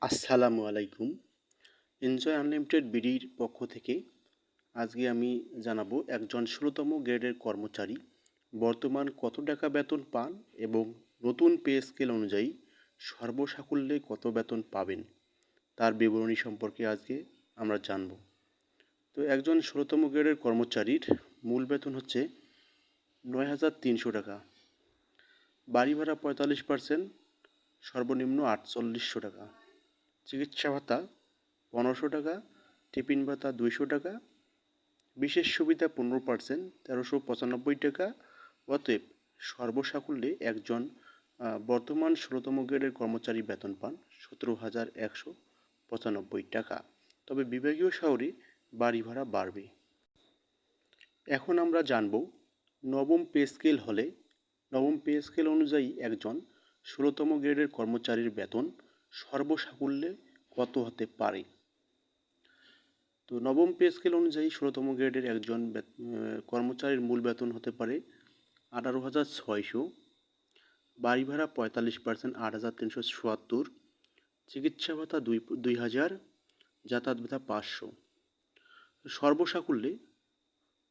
আসসালামু আলাইকুম। Enjoy unlimited বিডির পক্ষ থেকে আজকে আমি জানাবো একজন ১৬তম গ্রেডের কর্মচারী বর্তমান কত টাকা বেতন পান এবং নতুন পে স্কেল অনুযায়ী সর্বসাকুল্যে কত বেতন পাবেন তার বিবরণী সম্পর্কে আজকে আমরা জানব। তো একজন ১৬তম গ্রেডের কর্মচারীর মূল বেতন হচ্ছে ৯,৩০০ টাকা, বাড়ি ভাড়া ৪৫%, সর্বনিম্ন ৪৮০০ টাকা, চিকিৎসা ভাতা ১৫০০ টাকা, টিফিন ভাতা ২০০ টাকা, বিশেষ সুবিধা ১৫%, ১৩৯৫ টাকা। অতএব সর্বসাকুল্যে একজন বর্তমান ১৬তম গ্রেডের কর্মচারী বেতন পান ১৭,১৯৫ টাকা। তবে বিভাগীয় শহরে বাড়ি ভাড়া বাড়বে। এখন আমরা জানব নবম পে স্কেল হলে নবম পে স্কেল অনুযায়ী একজন ১৬তম গ্রেডের কর্মচারীর বেতন সর্বসাকুল্যে কত হতে পারে। তো নবম পে স্কেল অনুযায়ী ১৬তম গ্রেডের একজন কর্মচারীর মূল বেতন হতে পারে ১৮,৬০০, বাড়ি ভাড়া ৪৫%, ৮,৩৭৭, চিকিৎসা ভাতা ২,০০০, যাতায়াত ভাতা ৫০০, সর্বসাকুল্যে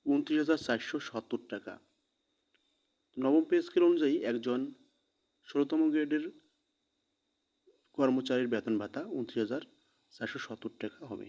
২৯,৪৭০ টাকা। নবম পে স্কেল অনুযায়ী একজন ১৬তম গ্রেডের কর্মচারীর বেতন ভাতা ২৯,৪৭০ টাকা হবে।